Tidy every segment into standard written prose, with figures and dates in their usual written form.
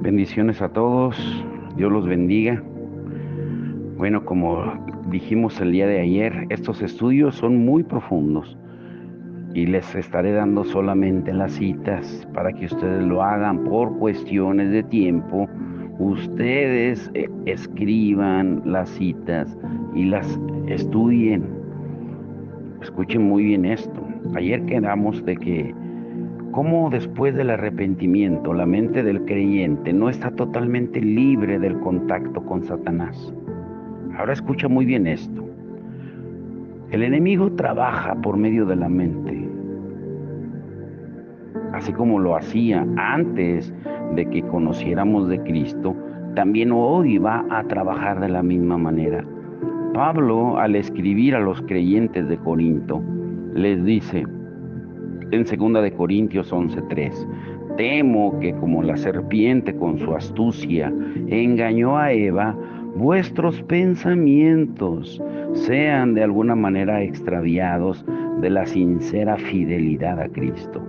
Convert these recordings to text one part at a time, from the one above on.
Bendiciones a todos, Dios los bendiga. Bueno, como dijimos el día de ayer, estos estudios son muy profundos y les estaré dando solamente las citas para que ustedes lo hagan por cuestiones de tiempo. Ustedes escriban las citas y las estudien. Escuchen muy bien esto. Ayer quedamos de que cómo después del arrepentimiento la mente del creyente no está totalmente libre del contacto con Satanás. Ahora escucha muy bien esto. El enemigo trabaja por medio de la mente, así como lo hacía antes de que conociéramos de Cristo, también hoy va a trabajar de la misma manera. Pablo, al escribir a los creyentes de Corinto, les dice en 2 Corintios 11:3, temo que como la serpiente con su astucia engañó a Eva, vuestros pensamientos sean de alguna manera extraviados de la sincera fidelidad a Cristo.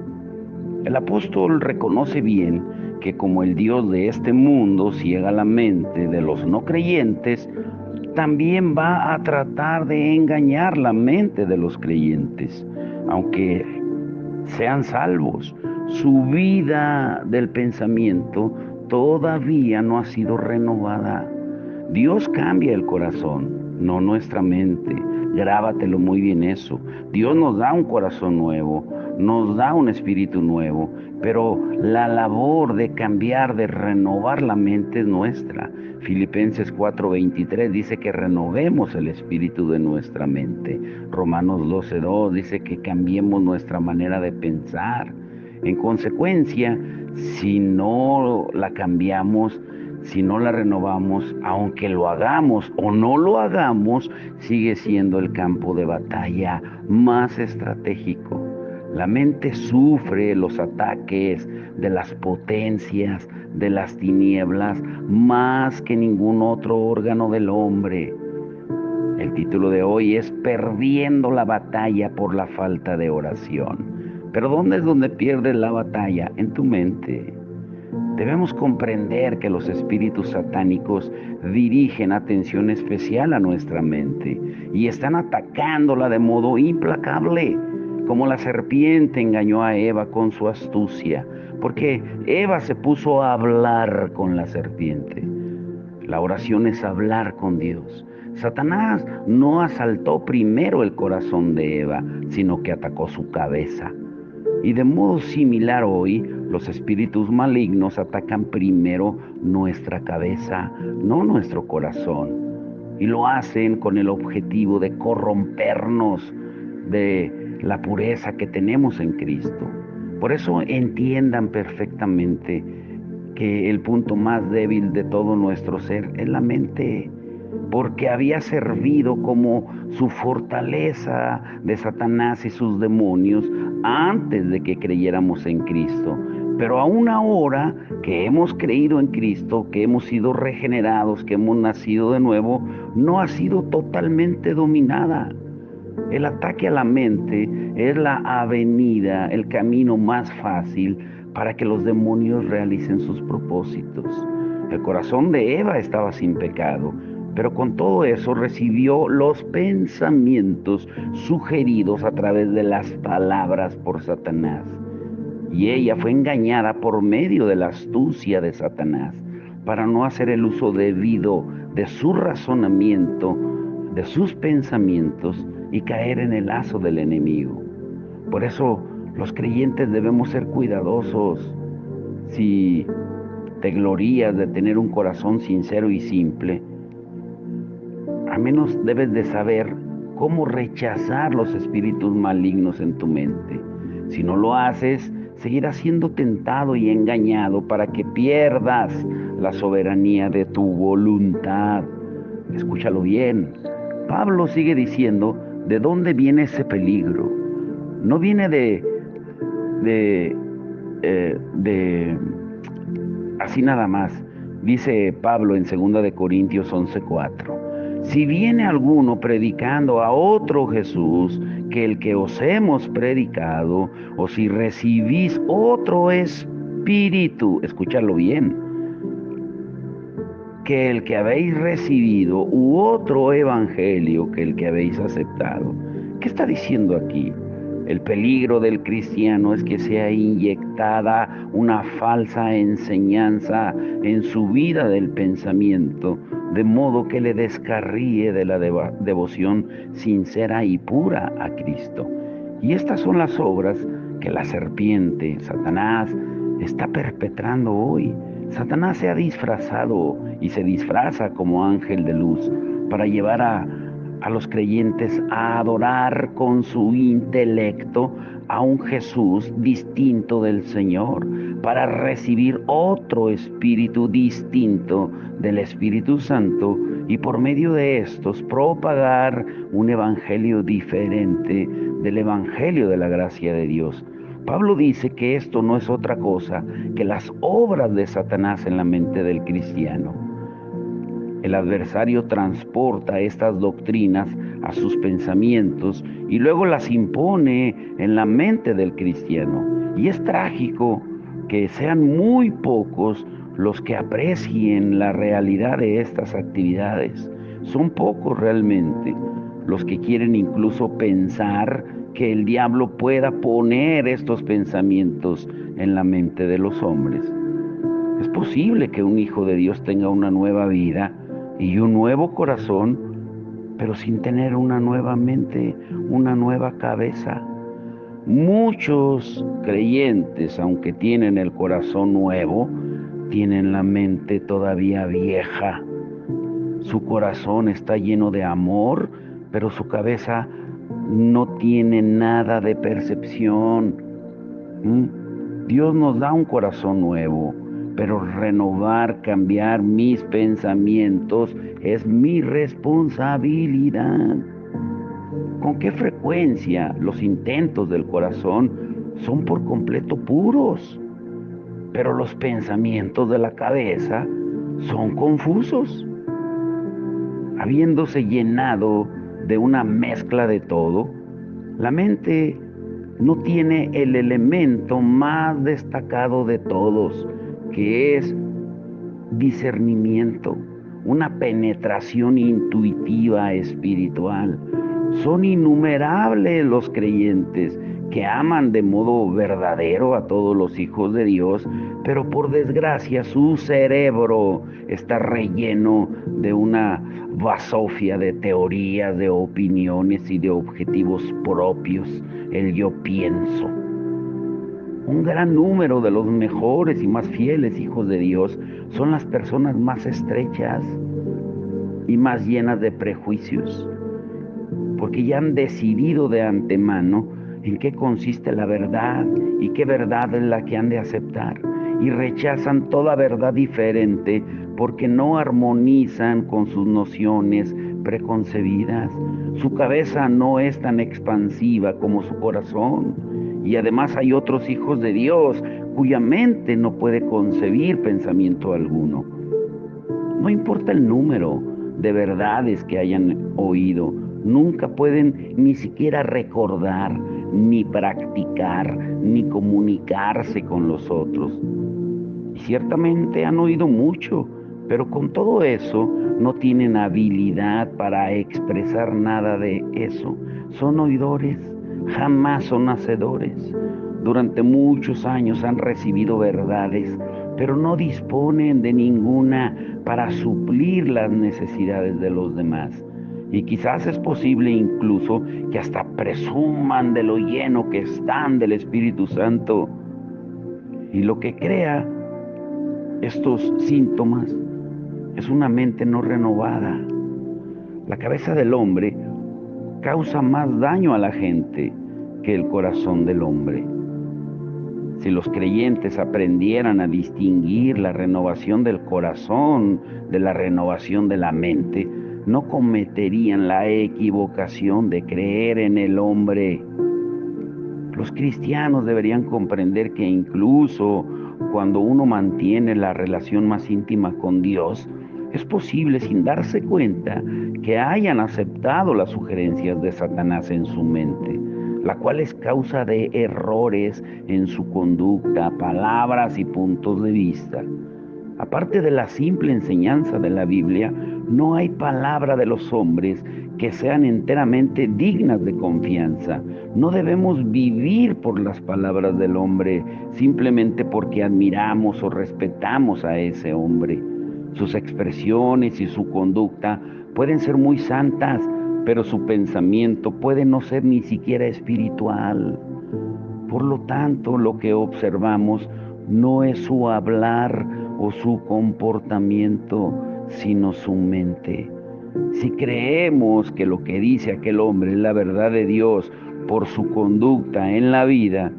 El apóstol reconoce bien que como el Dios de este mundo ciega la mente de los no creyentes, también va a tratar de engañar la mente de los creyentes, aunque sean salvos. Su vida del pensamiento todavía no ha sido renovada. Dios cambia el corazón, no nuestra mente. Grábatelo muy bien eso. Dios nos da un corazón nuevo, nos da un espíritu nuevo, pero la labor de cambiar, de renovar la mente es nuestra. Filipenses 4:23 dice que renovemos el espíritu de nuestra mente. Romanos 12:2 dice que cambiemos nuestra manera de pensar. En consecuencia, si no la cambiamos, si no la renovamos, aunque lo hagamos o no lo hagamos, sigue siendo el campo de batalla más estratégico. La mente sufre los ataques de las potencias, de las tinieblas, más que ningún otro órgano del hombre. El título de hoy es Perdiendo la batalla por la falta de oración. Pero ¿dónde es donde pierdes la batalla? En tu mente. Debemos comprender que los espíritus satánicos dirigen atención especial a nuestra mente y están atacándola de modo implacable, como la serpiente engañó a Eva con su astucia, porque Eva se puso a hablar con la serpiente. La oración es hablar con Dios. Satanás no asaltó primero el corazón de Eva, sino que atacó su cabeza. Y de modo similar hoy, los espíritus malignos atacan primero nuestra cabeza, no nuestro corazón. Y lo hacen con el objetivo de corrompernos de la pureza que tenemos en Cristo. Por eso entiendan perfectamente que el punto más débil de todo nuestro ser es la mente, porque había servido como su fortaleza de Satanás y sus demonios antes de que creyéramos en Cristo. Pero aún ahora que hemos creído en Cristo, que hemos sido regenerados, que hemos nacido de nuevo, no ha sido totalmente dominada. El ataque a la mente es la avenida, el camino más fácil para que los demonios realicen sus propósitos. El corazón de Eva estaba sin pecado, pero con todo eso recibió los pensamientos sugeridos a través de las palabras por Satanás. Y ella fue engañada por medio de la astucia de Satanás para no hacer el uso debido de su razonamiento, de sus pensamientos y caer en el lazo del enemigo. Por eso los creyentes debemos ser cuidadosos. Si te glorías de tener un corazón sincero y simple, al menos debes de saber cómo rechazar los espíritus malignos en tu mente. Si no lo haces, seguirás siendo tentado y engañado para que pierdas la soberanía de tu voluntad. Escúchalo bien. Pablo sigue diciendo, ¿de dónde viene ese peligro? No viene de así nada más. Dice Pablo en 2 Corintios 11:4. Si viene alguno predicando a otro Jesús que el que os hemos predicado, o si recibís otro espíritu, escúchalo bien, que el que habéis recibido u otro evangelio que el que habéis aceptado. ¿Qué está diciendo aquí? El peligro del cristiano es que sea inyectada una falsa enseñanza en su vida del pensamiento, de modo que le descarríe de la devoción sincera y pura a Cristo. Y estas son las obras que la serpiente, Satanás, está perpetrando hoy. Satanás se ha disfrazado y se disfraza como ángel de luz para llevar a los creyentes a adorar con su intelecto a un Jesús distinto del Señor, para recibir otro espíritu distinto del Espíritu Santo y por medio de estos propagar un evangelio diferente del evangelio de la gracia de Dios. Pablo dice que esto no es otra cosa que las obras de Satanás en la mente del cristiano. El adversario transporta estas doctrinas a sus pensamientos y luego las impone en la mente del cristiano. Y es trágico que sean muy pocos los que aprecien la realidad de estas actividades. Son pocos realmente los que quieren incluso pensar que el diablo pueda poner estos pensamientos en la mente de los hombres. Es posible que un hijo de Dios tenga una nueva vida y un nuevo corazón, pero sin tener una nueva mente, una nueva cabeza. Muchos creyentes, aunque tienen el corazón nuevo, tienen la mente todavía vieja. Su corazón está lleno de amor, pero su cabeza no tiene nada de percepción. Dios nos da un corazón nuevo, pero renovar, cambiar mis pensamientos es mi responsabilidad. ¿Con qué frecuencia los intentos del corazón son por completo puros, pero los pensamientos de la cabeza son confusos? Habiéndose llenado de una mezcla de todo, la mente no tiene el elemento más destacado de todos, que es discernimiento, una penetración intuitiva espiritual. Son innumerables los creyentes que aman de modo verdadero a todos los hijos de Dios, pero por desgracia su cerebro está relleno de una basofia de teorías, de opiniones y de objetivos propios, el yo pienso. Un gran número de los mejores y más fieles hijos de Dios son las personas más estrechas y más llenas de prejuicios, porque ya han decidido de antemano en qué consiste la verdad y qué verdad es la que han de aceptar, y rechazan toda verdad diferente porque no armonizan con sus nociones preconcebidas. Su cabeza no es tan expansiva como su corazón, y además hay otros hijos de Dios cuya mente no puede concebir pensamiento alguno. No importa el número de verdades que hayan oído, nunca pueden ni siquiera recordar, ni practicar, ni comunicarse con los otros. Y ciertamente han oído mucho, pero con todo eso no tienen habilidad para expresar nada de eso. Son oidores, jamás son hacedores. Durante muchos años han recibido verdades, pero no disponen de ninguna para suplir las necesidades de los demás. Y quizás es posible incluso que hasta presuman de lo lleno que están del Espíritu Santo. Y lo que crea estos síntomas es una mente no renovada. La cabeza del hombre causa más daño a la gente que el corazón del hombre. Si los creyentes aprendieran a distinguir la renovación del corazón de la renovación de la mente, no cometerían la equivocación de creer en el hombre. Los cristianos deberían comprender que incluso cuando uno mantiene la relación más íntima con Dios, es posible sin darse cuenta que hayan aceptado las sugerencias de Satanás en su mente, la cual es causa de errores en su conducta, palabras y puntos de vista. Aparte de la simple enseñanza de la Biblia, no hay palabra de los hombres que sean enteramente dignas de confianza. No debemos vivir por las palabras del hombre simplemente porque admiramos o respetamos a ese hombre. Sus expresiones y su conducta pueden ser muy santas, pero su pensamiento puede no ser ni siquiera espiritual. Por lo tanto, lo que observamos no es su hablar o su comportamiento, sino su mente. Si creemos que lo que dice aquel hombre es la verdad de Dios por su conducta en la vida,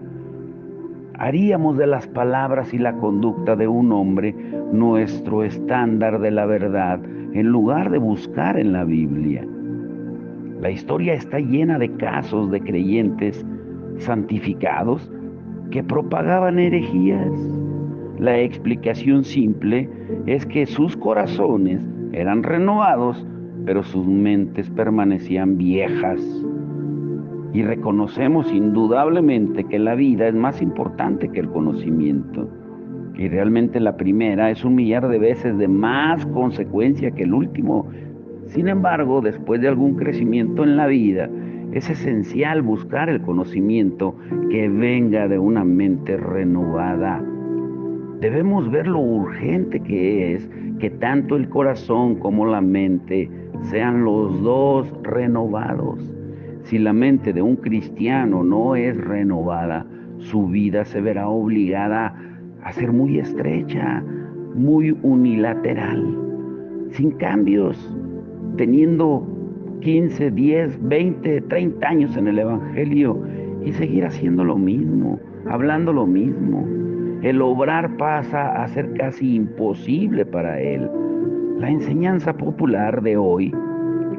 haríamos de las palabras y la conducta de un hombre nuestro estándar de la verdad en lugar de buscar en la Biblia. La historia está llena de casos de creyentes santificados que propagaban herejías. La explicación simple es que sus corazones eran renovados, pero sus mentes permanecían viejas. Y reconocemos indudablemente que la vida es más importante que el conocimiento. Y realmente la primera es 1.000.000 de veces de más consecuencia que el último. Sin embargo, después de algún crecimiento en la vida, es esencial buscar el conocimiento que venga de una mente renovada. Debemos ver lo urgente que es que tanto el corazón como la mente sean los dos renovados. Si la mente de un cristiano no es renovada, su vida se verá obligada a ser muy estrecha, muy unilateral, sin cambios, teniendo 15, 10, 20, 30 años en el Evangelio y seguir haciendo lo mismo, hablando lo mismo. El obrar pasa a ser casi imposible para él. La enseñanza popular de hoy,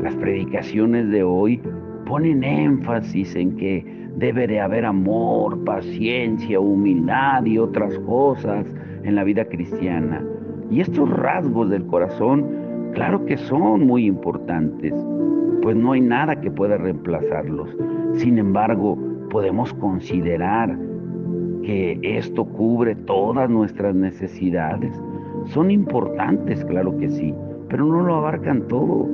las predicaciones de hoy, ponen énfasis en que debe de haber amor, paciencia, humildad y otras cosas en la vida cristiana. Y estos rasgos del corazón, claro que son muy importantes, pues no hay nada que pueda reemplazarlos. Sin embargo, podemos considerar que esto cubre todas nuestras necesidades. Son importantes, claro que sí, pero no lo abarcan todo.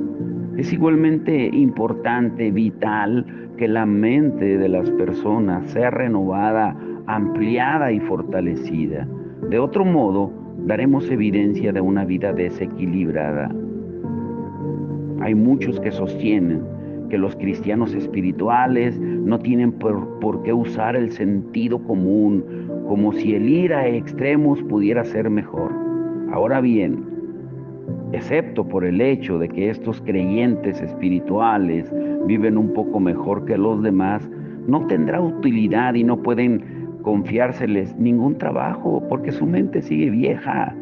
Es igualmente importante, vital, que la mente de las personas sea renovada, ampliada y fortalecida. De otro modo, daremos evidencia de una vida desequilibrada. Hay muchos que sostienen que los cristianos espirituales no tienen por qué usar el sentido común, como si el ir a extremos pudiera ser mejor. Ahora bien, excepto por el hecho de que estos creyentes espirituales viven un poco mejor que los demás, no tendrá utilidad y no pueden confiárseles ningún trabajo porque su mente sigue vieja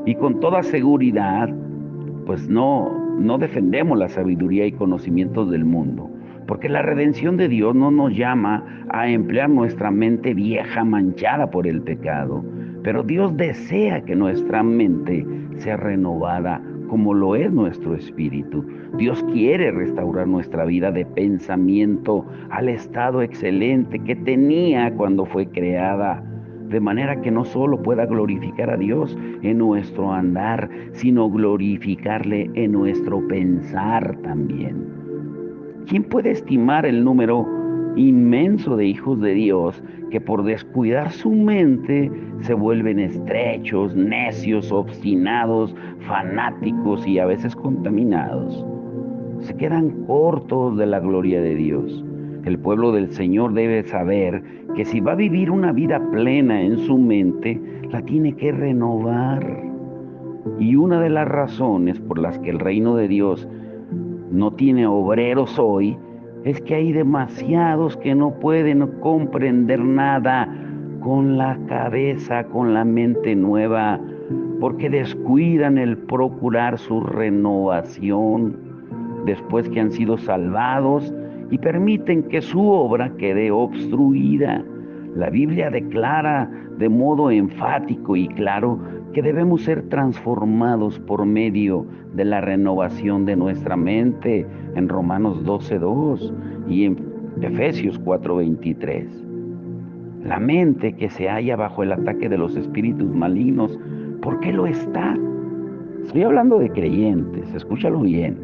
y con toda seguridad pues no defendemos la sabiduría y conocimientos del mundo, porque la redención de Dios no nos llama a emplear nuestra mente vieja manchada por el pecado, pero Dios desea que nuestra mente sea renovada como lo es nuestro espíritu. Dios quiere restaurar nuestra vida de pensamiento al estado excelente que tenía cuando fue creada, de manera que no solo pueda glorificar a Dios en nuestro andar, sino glorificarle en nuestro pensar también. ¿Quién puede estimar el número inmenso de hijos de Dios que por descuidar su mente se vuelven estrechos, necios, obstinados, fanáticos y a veces contaminados? Se quedan cortos de la gloria de Dios. El pueblo del Señor debe saber que si va a vivir una vida plena en su mente, la tiene que renovar. Y una de las razones por las que el reino de Dios no tiene obreros hoy es que hay demasiados que no pueden comprender nada con la cabeza, con la mente nueva, porque descuidan el procurar su renovación después que han sido salvados y permiten que su obra quede obstruida. La Biblia declara de modo enfático y claro que debemos ser transformados por medio de la renovación de nuestra mente en Romanos 12:2 y en Efesios 4:23. La mente que se halla bajo el ataque de los espíritus malignos ¿Por qué lo está? Estoy hablando de creyentes, escúchalo bien.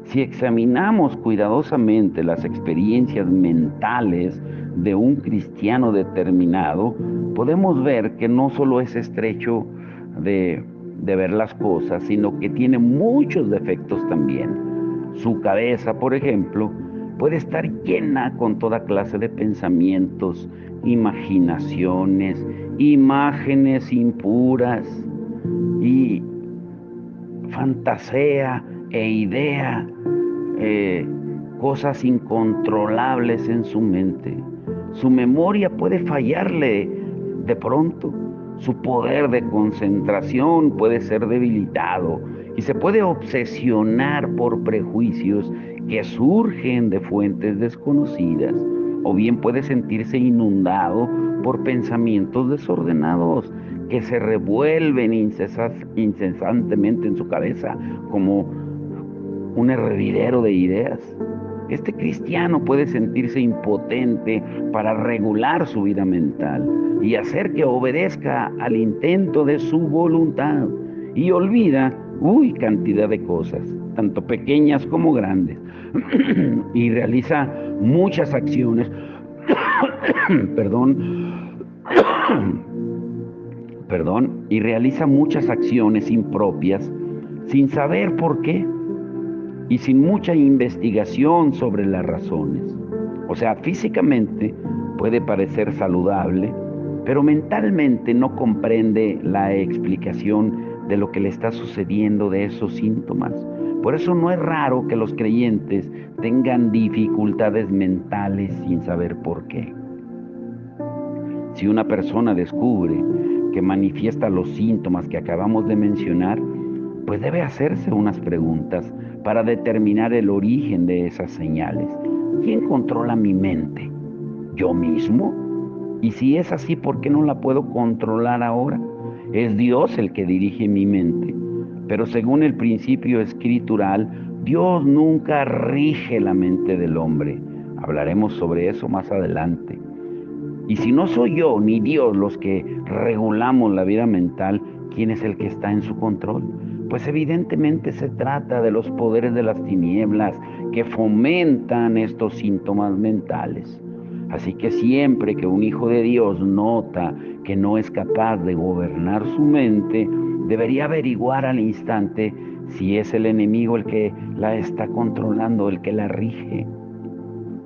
Si examinamos cuidadosamente las experiencias mentales de un cristiano determinado, podemos ver que no solo es estrecho de ver las cosas, sino que tiene muchos defectos también. Su cabeza, por ejemplo, puede estar llena con toda clase de pensamientos, imaginaciones, imágenes impuras y fantasea e idea cosas incontrolables en su mente. Su memoria puede fallarle de pronto. Su poder de concentración puede ser debilitado y se puede obsesionar por prejuicios que surgen de fuentes desconocidas, o bien puede sentirse inundado por pensamientos desordenados que se revuelven incesantemente en su cabeza como un hervidero de ideas. Este cristiano puede sentirse impotente para regular su vida mental y hacer que obedezca al intento de su voluntad, y olvida, cantidad de cosas, tanto pequeñas como grandes, y realiza muchas acciones, perdón, y realiza muchas acciones impropias sin saber por qué y sin mucha investigación sobre las razones. O sea, físicamente puede parecer saludable, pero mentalmente no comprende la explicación de lo que le está sucediendo de esos síntomas. Por eso no es raro que los creyentes tengan dificultades mentales sin saber por qué. Si una persona descubre que manifiesta los síntomas que acabamos de mencionar, pues debe hacerse unas preguntas para determinar el origen de esas señales. ¿Quién controla mi mente? ¿Yo mismo? Y si es así, ¿por qué no la puedo controlar ahora? Es Dios el que dirige mi mente. Pero según el principio escritural, Dios nunca rige la mente del hombre. Hablaremos sobre eso más adelante. Y si no soy yo ni Dios los que regulamos la vida mental, ¿quién es el que está en su control? Pues evidentemente se trata de los poderes de las tinieblas que fomentan estos síntomas mentales. Así que siempre que un hijo de Dios nota que no es capaz de gobernar su mente, debería averiguar al instante si es el enemigo el que la está controlando, el que la rige.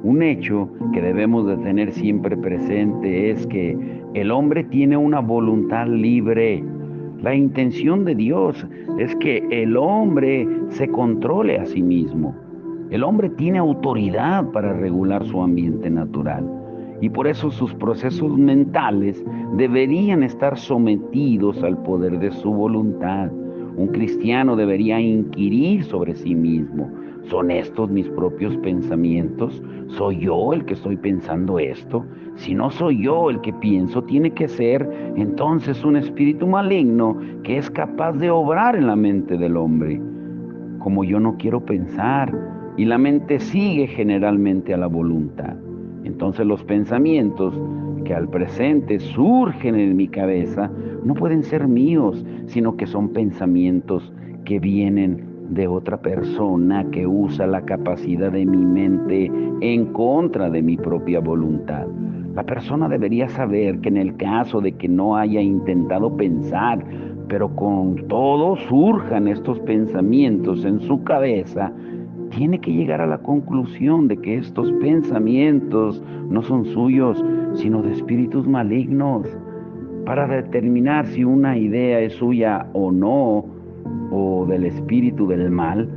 Un hecho que debemos de tener siempre presente es que el hombre tiene una voluntad libre. La intención de Dios es que el hombre se controle a sí mismo. El hombre tiene autoridad para regular su ambiente natural y por eso sus procesos mentales deberían estar sometidos al poder de su voluntad. Un cristiano debería inquirir sobre sí mismo. ¿Son estos mis propios pensamientos? ¿Soy yo el que estoy pensando esto? Si no soy yo el que pienso, tiene que ser entonces un espíritu maligno que es capaz de obrar en la mente del hombre. Como yo no quiero pensar y la mente sigue generalmente a la voluntad, entonces los pensamientos que al presente surgen en mi cabeza no pueden ser míos, sino que son pensamientos que vienen de otra persona que usa la capacidad de mi mente en contra de mi propia voluntad. La persona debería saber que en el caso de que no haya intentado pensar, pero con todo surjan estos pensamientos en su cabeza, tiene que llegar a la conclusión de que estos pensamientos no son suyos, sino de espíritus malignos. Para determinar si una idea es suya o no, o del espíritu del mal,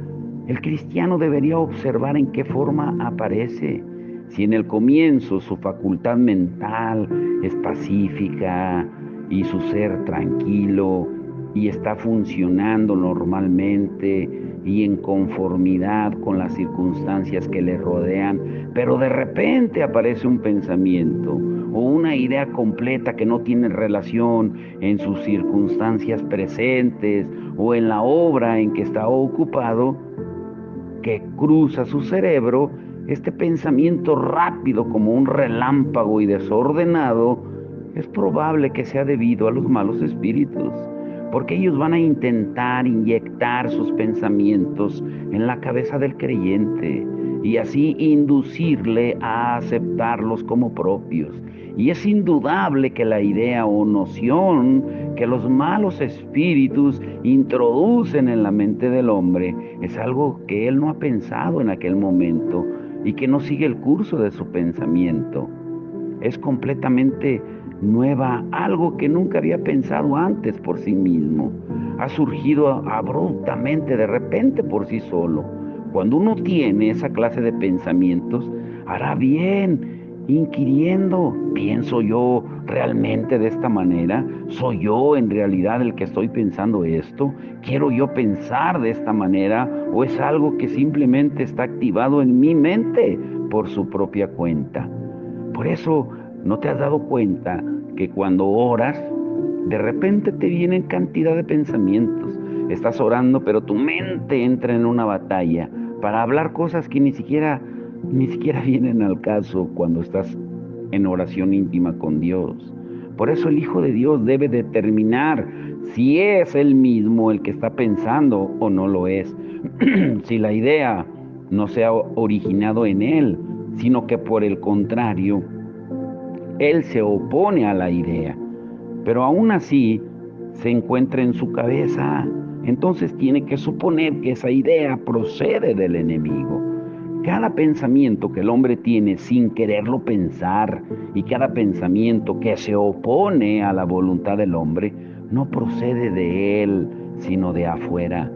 el cristiano debería observar en qué forma aparece. Si en el comienzo su facultad mental es pacífica y su ser tranquilo y está funcionando normalmente y en conformidad con las circunstancias que le rodean, pero de repente aparece un pensamiento o una idea completa que no tiene relación en sus circunstancias presentes o en la obra en que está ocupado, que cruza su cerebro, este pensamiento rápido como un relámpago y desordenado, es probable que sea debido a los malos espíritus. porque ellos van a intentar inyectar sus pensamientos en la cabeza del creyente y así inducirle a aceptarlos como propios. Y es indudable que la idea o noción que los malos espíritus introducen en la mente del hombre es algo que él no ha pensado en aquel momento y que no sigue el curso de su pensamiento. Es completamente nueva, algo que nunca había pensado antes por sí mismo. Ha surgido abruptamente, de repente por sí solo. Cuando uno tiene esa clase de pensamientos, hará bien inquiriendo, ¿pienso yo realmente de esta manera? ¿Soy yo en realidad el que estoy pensando esto? ¿Quiero yo pensar de esta manera? ¿O es algo que simplemente está activado en mi mente por su propia cuenta? Por eso, ¿no te has dado cuenta que cuando oras, de repente te vienen cantidad de pensamientos? Estás orando, pero tu mente entra en una batalla para hablar cosas que ni siquiera vienen al caso cuando estás en oración íntima con Dios. Por eso el Hijo de Dios debe determinar si es Él mismo el que está pensando o no lo es. Si la idea no se ha originado en Él, sino que por el contrario, Él se opone a la idea, pero aún así se encuentra en su cabeza. Entonces tiene que suponer que esa idea procede del enemigo. Cada pensamiento que el hombre tiene sin quererlo pensar y cada pensamiento que se opone a la voluntad del hombre no procede de él, sino de afuera.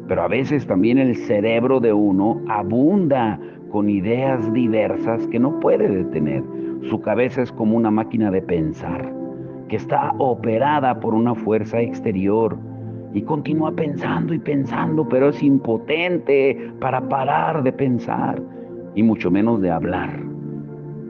Pero a veces también el cerebro de uno abunda con ideas diversas que no puede detener. Su cabeza es como una máquina de pensar, que está operada por una fuerza exterior y continúa pensando y pensando, pero es impotente para parar de pensar y mucho menos de hablar.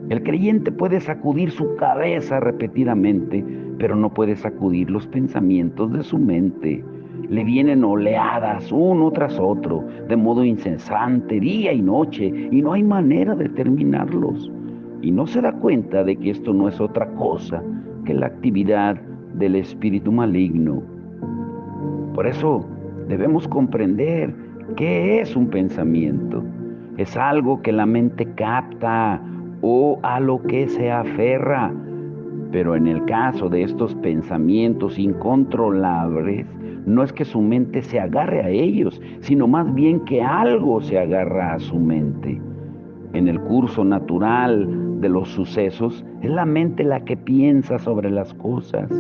El creyente puede sacudir su cabeza repetidamente, pero no puede sacudir los pensamientos de su mente. Le vienen oleadas uno tras otro, de modo incesante, día y noche, y no hay manera de terminarlos. Y no se da cuenta de que esto no es otra cosa que la actividad del espíritu maligno. Por eso debemos comprender qué es un pensamiento. Es algo que la mente capta o a lo que se aferra. Pero en el caso de estos pensamientos incontrolables, no es que su mente se agarre a ellos, sino más bien que algo se agarra a su mente. En el curso natural de los sucesos, es la mente la que piensa sobre las cosas.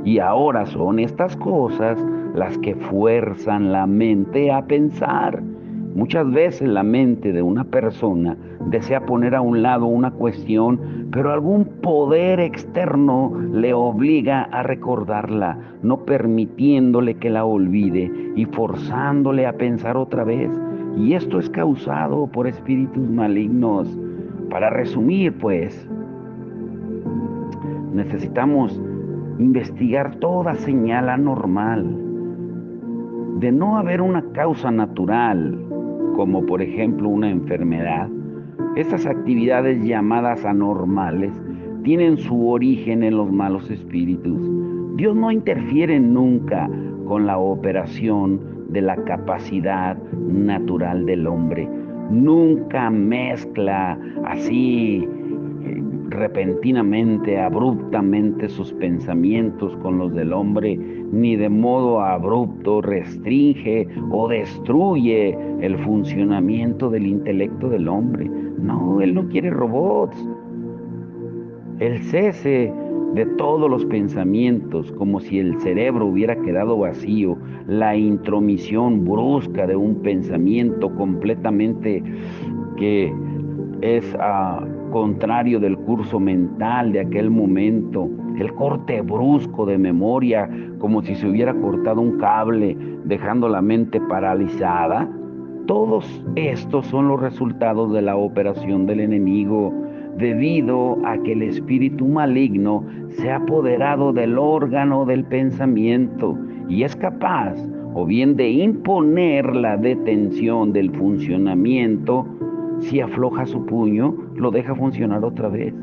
Y ahora son estas cosas las que fuerzan la mente a pensar. Muchas veces la mente de una persona desea poner a un lado una cuestión, pero algún poder externo le obliga a recordarla, no permitiéndole que la olvide y forzándole a pensar otra vez. Y esto es causado por espíritus malignos. Para resumir, pues, necesitamos investigar toda señal anormal. De no haber una causa natural, como por ejemplo una enfermedad, estas actividades llamadas anormales tienen su origen en los malos espíritus. Dios no interfiere nunca con la operación de la capacidad natural del hombre. Nunca mezcla así repentinamente, abruptamente sus pensamientos con los del hombre, ni de modo abrupto restringe o destruye el funcionamiento del intelecto del hombre. No, Él no quiere robots. El cese de todos los pensamientos, como si el cerebro hubiera quedado vacío, la intromisión brusca de un pensamiento completamente que es contrario del curso mental de aquel momento, el corte brusco de memoria, como si se hubiera cortado un cable, dejando la mente paralizada. Todos estos son los resultados de la operación del enemigo, debido a que el espíritu maligno se ha apoderado del órgano del pensamiento y es capaz o bien de imponer la detención del funcionamiento. Si afloja su puño, lo deja funcionar otra vez.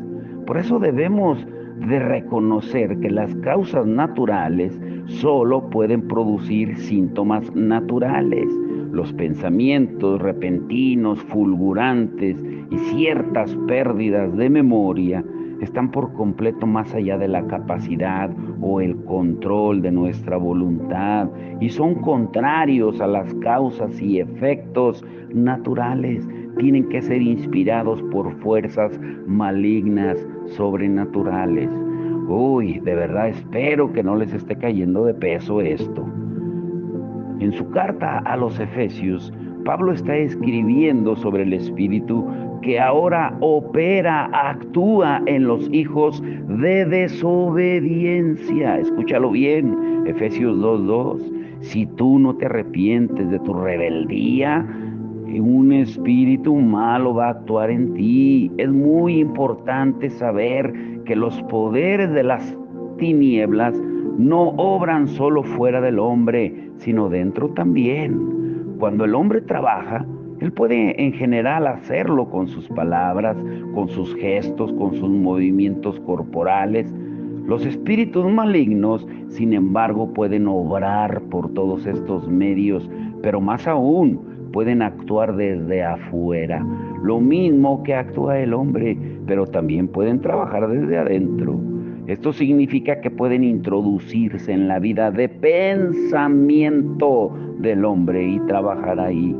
Por eso debemos de reconocer que las causas naturales solo pueden producir síntomas naturales. Los pensamientos repentinos, fulgurantes y ciertas pérdidas de memoria están por completo más allá de la capacidad o el control de nuestra voluntad y son contrarios a las causas y efectos naturales. Tienen que ser inspirados por fuerzas malignas, sobrenaturales. Uy, de verdad espero que no les esté cayendo de peso esto. En su carta a los Efesios, Pablo está escribiendo sobre el Espíritu que ahora opera, actúa en los hijos de desobediencia. Escúchalo bien, Efesios 2:2. Si tú no te arrepientes de tu rebeldía, un espíritu malo va a actuar en ti. Es muy importante saber que los poderes de las tinieblas no obran solo fuera del hombre, sino dentro también. Cuando el hombre trabaja, él puede en general hacerlo con sus palabras, con sus gestos, con sus movimientos corporales. Los espíritus malignos, sin embargo, pueden obrar por todos estos medios, pero más aún, pueden actuar desde afuera. Lo mismo que actúa el hombre, pero también pueden trabajar desde adentro. Esto significa que pueden introducirse en la vida de pensamiento del hombre y trabajar ahí.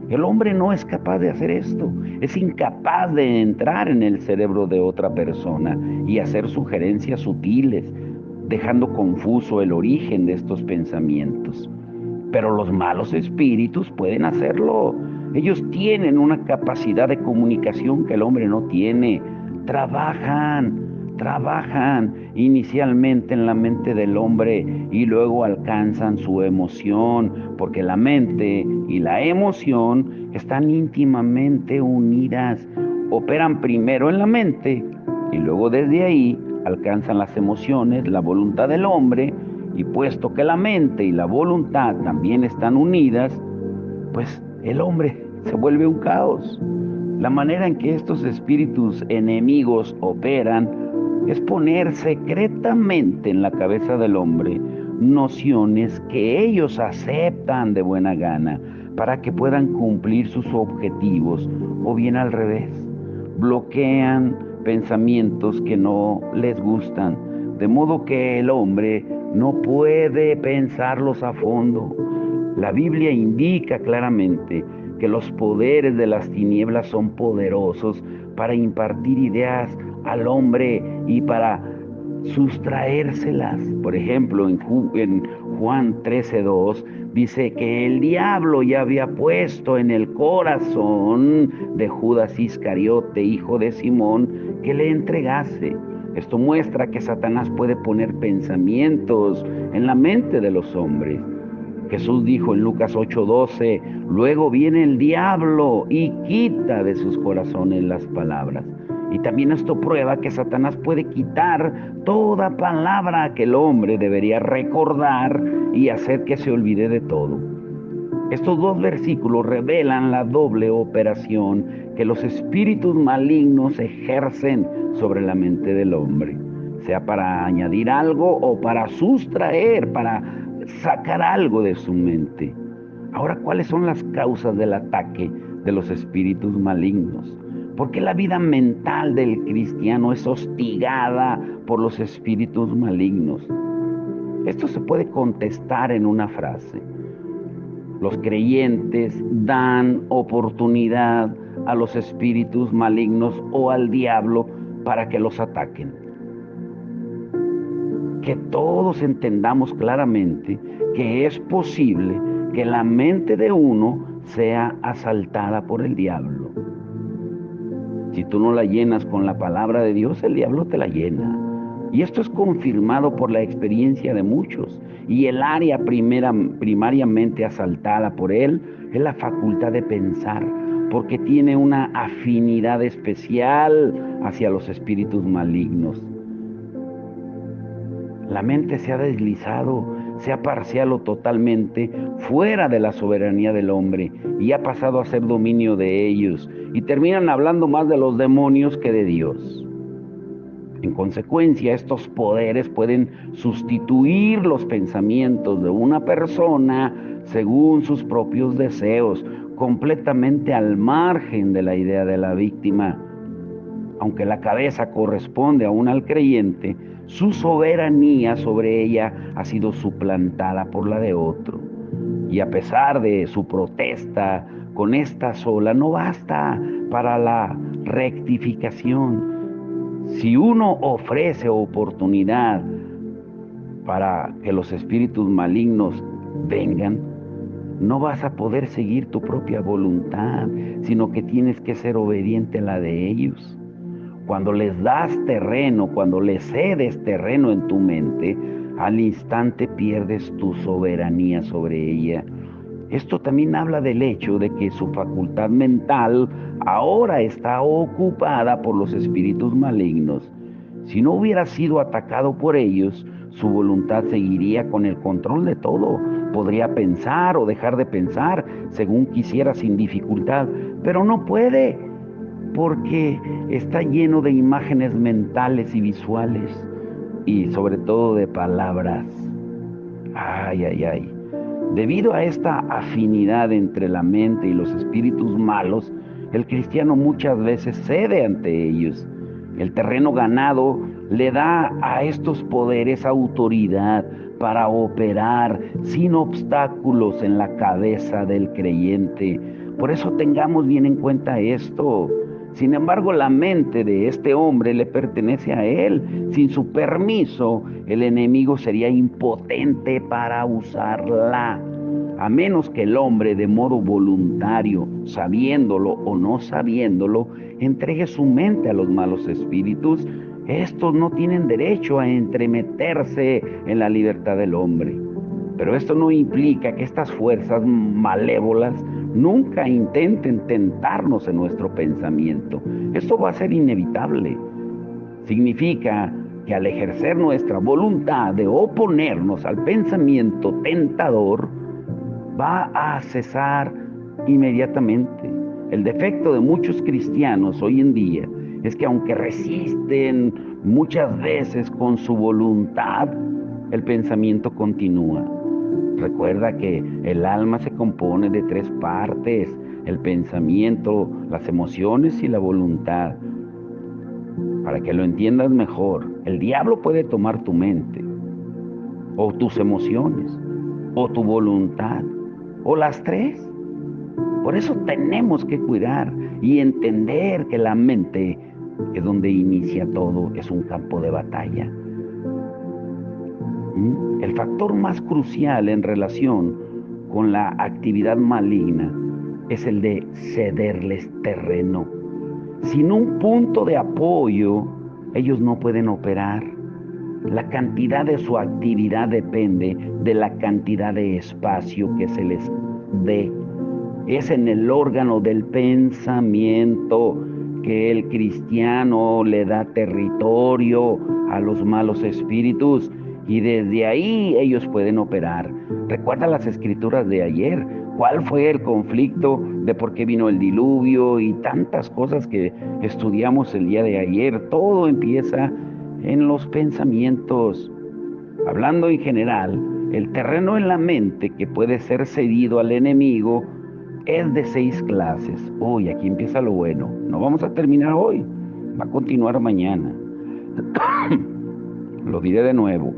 El hombre no es capaz de hacer esto, es incapaz de entrar en el cerebro de otra persona y hacer sugerencias sutiles, dejando confuso el origen de estos pensamientos. Pero los malos espíritus pueden hacerlo. Ellos tienen una capacidad de comunicación que el hombre no tiene. Trabajan inicialmente en la mente del hombre y luego alcanzan su emoción, porque la mente y la emoción están íntimamente unidas. Operan primero en la mente y luego desde ahí alcanzan las emociones, la voluntad del hombre, y puesto que la mente y la voluntad también están unidas, pues el hombre se vuelve un caos. La manera en que estos espíritus enemigos operan es poner secretamente en la cabeza del hombre nociones que ellos aceptan de buena gana para que puedan cumplir sus objetivos, o bien al revés, bloquean pensamientos que no les gustan, de modo que el hombre no puede pensarlos a fondo. La Biblia indica claramente que los poderes de las tinieblas son poderosos para impartir ideas al hombre y para sustraérselas. Por ejemplo, en Juan 13:2 dice que el diablo ya había puesto en el corazón de Judas Iscariote, hijo de Simón, que le entregase. Esto muestra que Satanás puede poner pensamientos en la mente de los hombres. Jesús dijo en Lucas 8:12, luego viene el diablo y quita de sus corazones las palabras. Y también esto prueba que Satanás puede quitar toda palabra que el hombre debería recordar y hacer que se olvide de todo. Estos dos versículos revelan la doble operación que los espíritus malignos ejercen sobre la mente del hombre, sea para añadir algo o para sustraer, para sacar algo de su mente. Ahora, ¿cuáles son las causas del ataque de los espíritus malignos? ¿Por qué la vida mental del cristiano es hostigada por los espíritus malignos? Esto se puede contestar en una frase. Los creyentes dan oportunidad a los espíritus malignos o al diablo para que los ataquen. Que todos entendamos claramente que es posible que la mente de uno sea asaltada por el diablo. Si tú no la llenas con la palabra de Dios, el diablo te la llena. Y esto es confirmado por la experiencia de muchos. Y el área primariamente asaltada por él es la facultad de pensar, porque tiene una afinidad especial hacia los espíritus malignos. La mente se ha deslizado, sea parcial o totalmente, fuera de la soberanía del hombre y ha pasado a ser dominio de ellos y terminan hablando más de los demonios que de Dios. En consecuencia, estos poderes pueden sustituir los pensamientos de una persona según sus propios deseos, completamente al margen de la idea de la víctima. Aunque la cabeza corresponde aún al creyente, su soberanía sobre ella ha sido suplantada por la de otro. Y a pesar de su protesta, con esta sola no basta para la rectificación. Si uno ofrece oportunidad para que los espíritus malignos vengan, no vas a poder seguir tu propia voluntad, sino que tienes que ser obediente a la de ellos. Cuando les das terreno, cuando les cedes terreno en tu mente, al instante pierdes tu soberanía sobre ella. Esto también habla del hecho de que su facultad mental ahora está ocupada por los espíritus malignos. Si no hubiera sido atacado por ellos, su voluntad seguiría con el control de todo. Podría pensar o dejar de pensar según quisiera sin dificultad, pero no puede, porque está lleno de imágenes mentales y visuales, y sobre todo de palabras. Ay, ay, ay. Debido a esta afinidad entre la mente y los espíritus malos, el cristiano muchas veces cede ante ellos. El terreno ganado le da a estos poderes autoridad para operar sin obstáculos en la cabeza del creyente. Por eso tengamos bien en cuenta esto. Sin embargo, la mente de este hombre le pertenece a él. Sin su permiso, el enemigo sería impotente para usarla. A menos que el hombre de modo voluntario, sabiéndolo o no sabiéndolo, entregue su mente a los malos espíritus, estos no tienen derecho a entremeterse en la libertad del hombre. Pero esto no implica que estas fuerzas malévolas nunca intenten tentarnos en nuestro pensamiento. Esto va a ser inevitable. Significa que al ejercer nuestra voluntad de oponernos al pensamiento tentador, va a cesar inmediatamente. El defecto de muchos cristianos hoy en día es que aunque resisten muchas veces con su voluntad, el pensamiento continúa. Recuerda que el alma se compone de 3 partes: el pensamiento, las emociones y la voluntad. Para que lo entiendas mejor, el diablo puede tomar tu mente, o tus emociones, o tu voluntad, o las 3. Por eso tenemos que cuidar y entender que la mente, que es donde inicia todo, es un campo de batalla. El factor más crucial en relación con la actividad maligna es el de cederles terreno. Sin un punto de apoyo, ellos no pueden operar. La cantidad de su actividad depende de la cantidad de espacio que se les dé. Es en el órgano del pensamiento que el cristiano le da territorio a los malos espíritus, y desde ahí ellos pueden operar. Recuerda las escrituras de ayer. ¿Cuál fue el conflicto de por qué vino el diluvio y tantas cosas que estudiamos el día de ayer? Todo empieza en los pensamientos. Hablando en general, el terreno en la mente que puede ser cedido al enemigo es de 6 clases. Hoy aquí empieza lo bueno. No vamos a terminar hoy, va a continuar mañana. Lo diré de nuevo.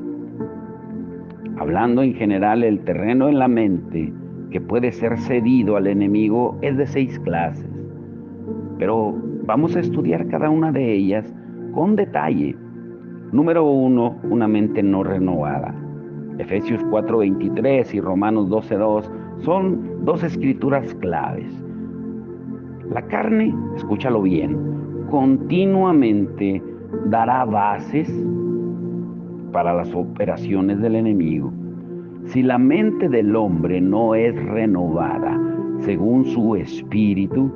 Hablando en general, el terreno en la mente que puede ser cedido al enemigo es de 6 clases. Pero vamos a estudiar cada una de ellas con detalle. Número 1, una mente no renovada. Efesios 4:23 y Romanos 12:2 son 2 escrituras claves. La carne, escúchalo bien, continuamente dará bases para las operaciones del enemigo. Si la mente del hombre no es renovada según su espíritu,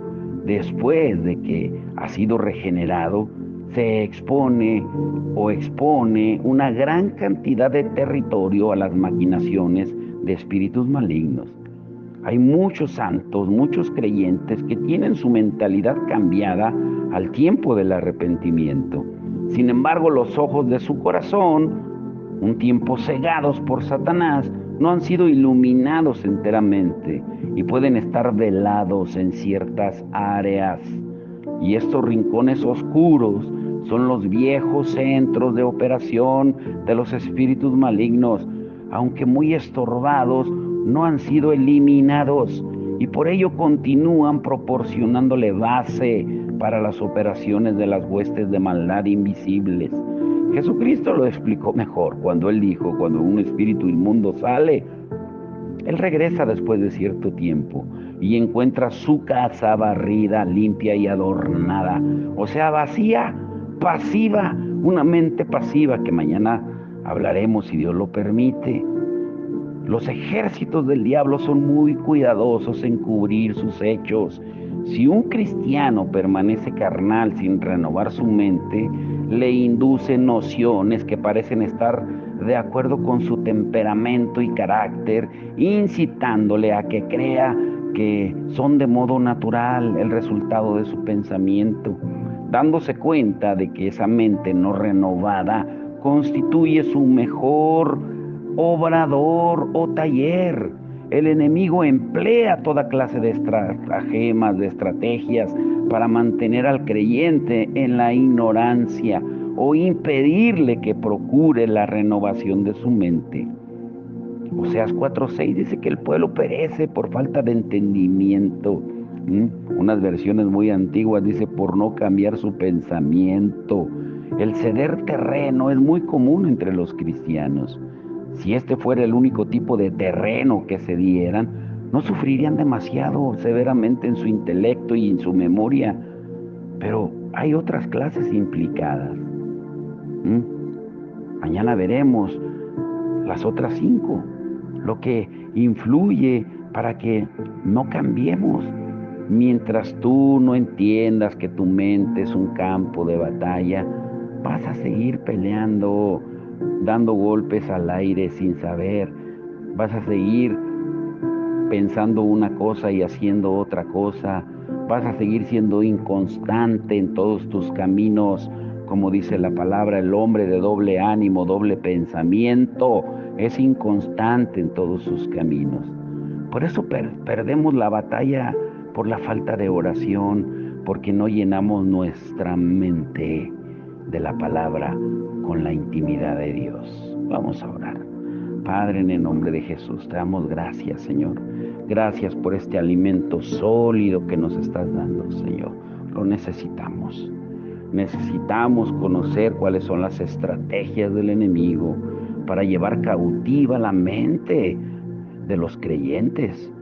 después de que ha sido regenerado, se expone una gran cantidad de territorio a las maquinaciones de espíritus malignos. Hay muchos santos, muchos creyentes que tienen su mentalidad cambiada al tiempo del arrepentimiento. Sin embargo, los ojos de su corazón, un tiempo cegados por Satanás, no han sido iluminados enteramente y pueden estar velados en ciertas áreas. Y estos rincones oscuros son los viejos centros de operación de los espíritus malignos, aunque muy estorbados, no han sido eliminados y por ello continúan proporcionándole base para las operaciones de las huestes de maldad invisibles. Jesucristo lo explicó mejor cuando él dijo, cuando un espíritu inmundo sale, él regresa después de cierto tiempo y encuentra su casa barrida, limpia y adornada. O sea, vacía, pasiva, una mente pasiva que mañana hablaremos si Dios lo permite. Los ejércitos del diablo son muy cuidadosos en cubrir sus hechos. Si un cristiano permanece carnal sin renovar su mente, le induce nociones que parecen estar de acuerdo con su temperamento y carácter, incitándole a que crea que son de modo natural el resultado de su pensamiento, dándose cuenta de que esa mente no renovada constituye su mejor obrador o taller. El enemigo emplea toda clase de estratagemas, de estrategias para mantener al creyente en la ignorancia o impedirle que procure la renovación de su mente. Oseas 4:6 dice que el pueblo perece por falta de entendimiento. Unas versiones muy antiguas dice por no cambiar su pensamiento. El ceder terreno es muy común entre los cristianos. Si este fuera el único tipo de terreno que se dieran, no sufrirían demasiado severamente en su intelecto y en su memoria. Pero hay otras clases implicadas. Mañana veremos las otras 5, lo que influye para que no cambiemos. Mientras tú no entiendas que tu mente es un campo de batalla, vas a seguir peleando, dando golpes al aire sin saber. Vas a seguir pensando una cosa y haciendo otra cosa. Vas a seguir siendo inconstante en todos tus caminos. Como dice la palabra, el hombre de doble ánimo, doble pensamiento, es inconstante en todos sus caminos. Por eso perdemos la batalla por la falta de oración, porque no llenamos nuestra mente de la palabra con la intimidad de Dios. Vamos a orar. Padre, en el nombre de Jesús, te damos gracias, Señor. Gracias por este alimento sólido que nos estás dando, Señor. Lo necesitamos. Necesitamos conocer cuáles son las estrategias del enemigo para llevar cautiva la mente de los creyentes.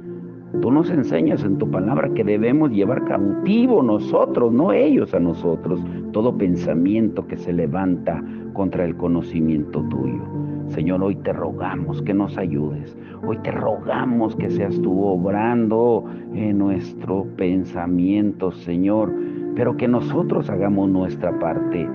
Tú nos enseñas en tu palabra que debemos llevar cautivo nosotros, no ellos a nosotros, todo pensamiento que se levanta contra el conocimiento tuyo. Señor, hoy te rogamos que nos ayudes. Hoy te rogamos que seas tú obrando en nuestro pensamiento, Señor, pero que nosotros hagamos nuestra parte.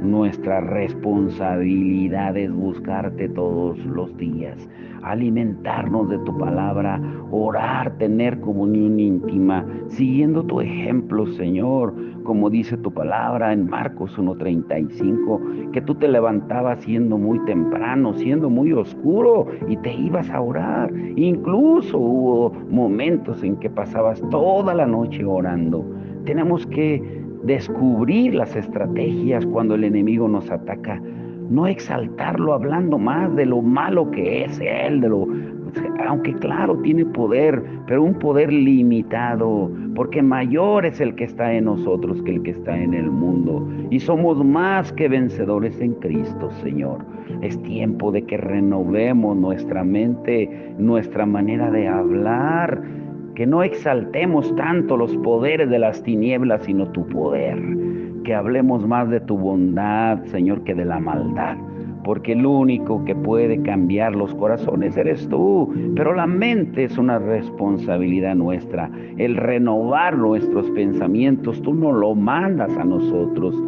Nuestra responsabilidad es buscarte todos los días, alimentarnos de tu palabra, orar, tener comunión íntima, siguiendo tu ejemplo, Señor, como dice tu palabra en Marcos 1:35, que tú te levantabas siendo muy temprano, siendo muy oscuro y te ibas a orar. Incluso hubo momentos en que pasabas toda la noche orando. Tenemos que descubrir las estrategias cuando el enemigo nos ataca, no exaltarlo hablando más de lo malo que es él, aunque claro tiene poder, pero un poder limitado, porque mayor es el que está en nosotros que el que está en el mundo, y somos más que vencedores en Cristo, Señor. Es tiempo de que renovemos nuestra mente, nuestra manera de hablar, que no exaltemos tanto los poderes de las tinieblas, sino tu poder. Que hablemos más de tu bondad, Señor, que de la maldad. Porque el único que puede cambiar los corazones eres tú. Pero la mente es una responsabilidad nuestra. El renovar nuestros pensamientos, tú no lo mandas a nosotros.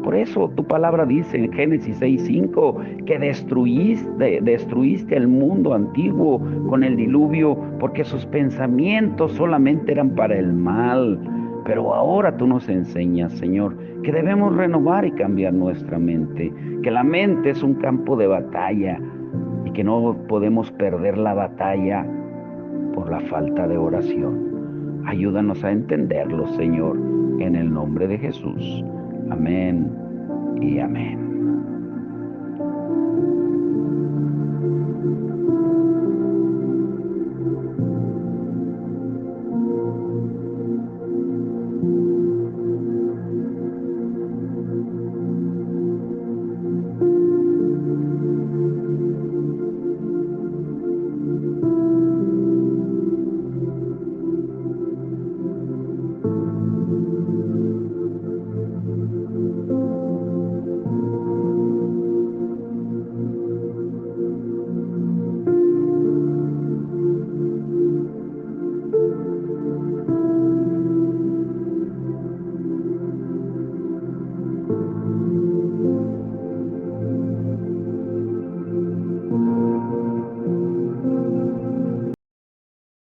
Por eso tu palabra dice en Génesis 6:5 que destruiste el mundo antiguo con el diluvio porque sus pensamientos solamente eran para el mal. Pero ahora tú nos enseñas, Señor, que debemos renovar y cambiar nuestra mente, que la mente es un campo de batalla y que no podemos perder la batalla por la falta de oración. Ayúdanos a entenderlo, Señor, en el nombre de Jesús. Amén y amén.